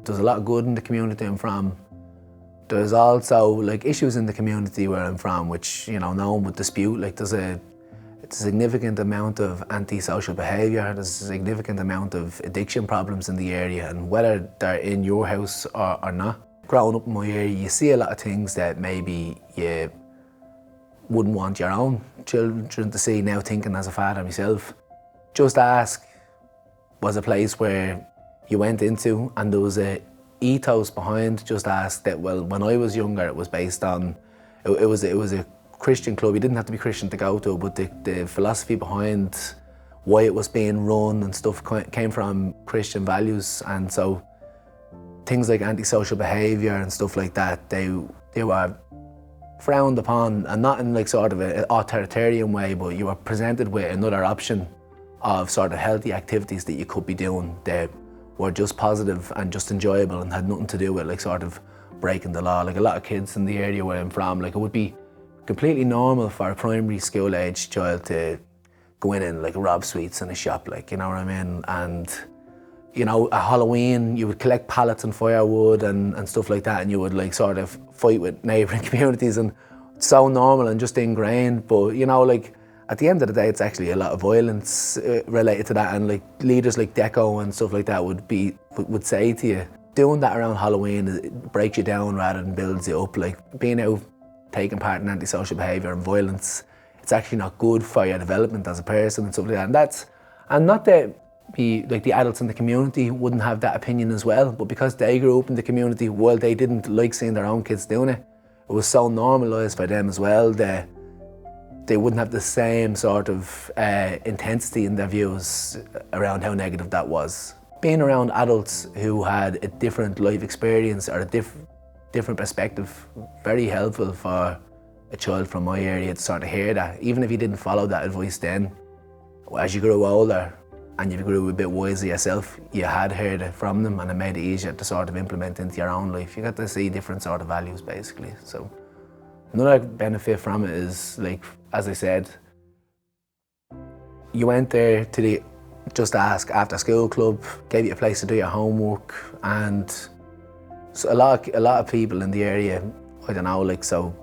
There's a lot of good in the community I'm from. There's also like issues in the community where I'm from, which no one would dispute. Like there's a significant amount of antisocial behaviour. There's a significant amount of addiction problems in the area, and whether they're in your house or not. Growing up in my area, you see a lot of things that maybe you wouldn't want your own children to see. Now thinking as a father myself, Just Ask was a place where you went into, and there was a ethos behind Just Ask that, well, when I was younger, it was based on, it was a Christian club. You didn't have to be Christian to go to it, but the philosophy behind why it was being run and stuff came from Christian values. And so things like antisocial behaviour and stuff like that, they were frowned upon, and not in like sort of an authoritarian way, but you were presented with another option of sort of healthy activities that you could be doing that were just positive and just enjoyable and had nothing to do with like sort of breaking the law. Like a lot of kids in the area where I'm from, like it would be completely normal for a primary school age child to go in and like rob sweets in a shop, like, you know what I mean? And at Halloween you would collect pallets and firewood and stuff like that, and you would like sort of fight with neighbouring communities, and it's so normal and just ingrained. But like at the end of the day, it's actually a lot of violence related to that, and like leaders like Deco and stuff like that would say to you, doing that around Halloween, it breaks you down rather than builds you up. Like being out taking part in antisocial behaviour and violence, it's actually not good for your development as a person and stuff like that. And not that the adults in the community wouldn't have that opinion as well, but because they grew up in the community, while they didn't like seeing their own kids doing it, it was so normalised for them as well that they wouldn't have the same sort of intensity in their views around how negative that was. Being around adults who had a different life experience or a different perspective, very helpful for a child from my area to sort of hear that. Even if you didn't follow that advice then, as you grew older and you grew a bit wiser yourself, you had heard it from them, and it made it easier to sort of implement into your own life. You got to see different sort of values basically. So another benefit from it is, like, as I said, you went there to the Just Ask after school club, gave you a place to do your homework, and so a lot of people in the area, I don't know, like, so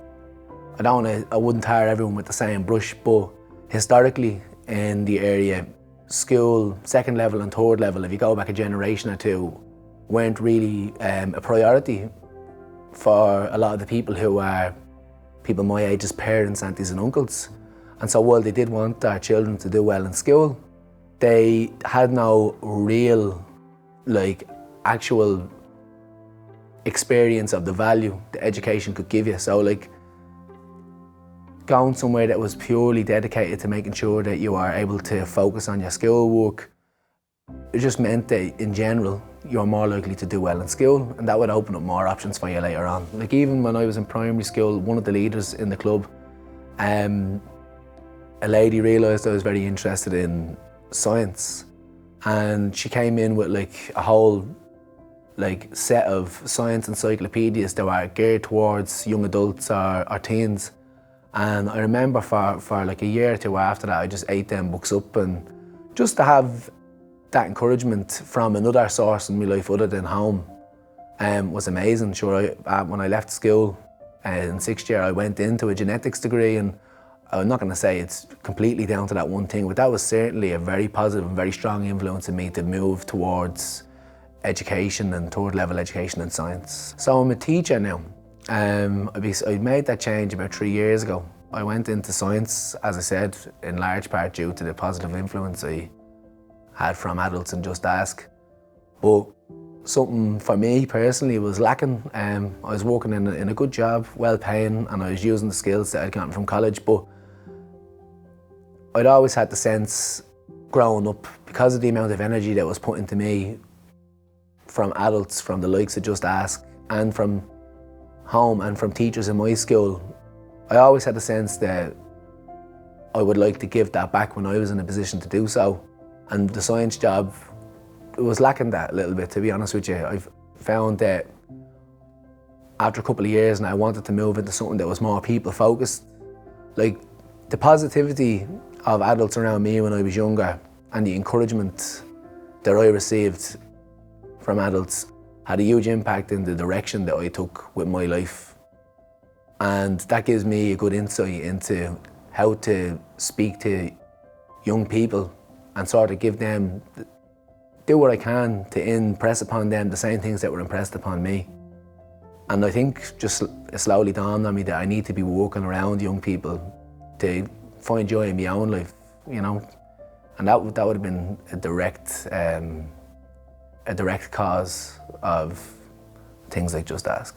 I wouldn't tar everyone with the same brush, but historically in the area, school, second level and third level, if you go back a generation or two, weren't really a priority for a lot of the people who are people my age as parents, aunties and uncles. And so while they did want their children to do well in school, they had no real, like, actual experience of the value the education could give you. So like, going somewhere that was purely dedicated to making sure that you are able to focus on your schoolwork, it just meant that in general you're more likely to do well in school, and that would open up more options for you later on. Like even when I was in primary school, one of the leaders in the club, a lady realised I was very interested in science, and she came in with like a whole like set of science encyclopedias that were geared towards young adults or teens. And I remember for like a year or two after that, I just ate them books up, and just to have that encouragement from another source in my life other than home was amazing. Sure, when I left school in sixth year, I went into a genetics degree, and I'm not going to say it's completely down to that one thing, but that was certainly a very positive and very strong influence in me to move towards education and third level education in science. So I'm a teacher now. I made that change about 3 years ago. I went into science, as I said, in large part due to the positive influence I had from adults and Just Ask. But something for me personally was lacking. I was working in a good job, well paying, and I was using the skills that I'd gotten from college, but I'd always had the sense growing up, because of the amount of energy that was put into me from adults, from the likes of Just Ask, and from home and from teachers in my school, I always had the sense that I would like to give that back when I was in a position to do so. And the science job, it was lacking that a little bit, to be honest with you. I've found that after a couple of years, and I wanted to move into something that was more people focused. Like the positivity of adults around me when I was younger, and the encouragement that I received from adults had a huge impact in the direction that I took with my life. And that gives me a good insight into how to speak to young people and sort of do what I can to impress upon them the same things that were impressed upon me. And I think just it slowly dawned on me that I need to be working around young people to find joy in my own life, you know. And that would have been a direct cause of things like Just Ask.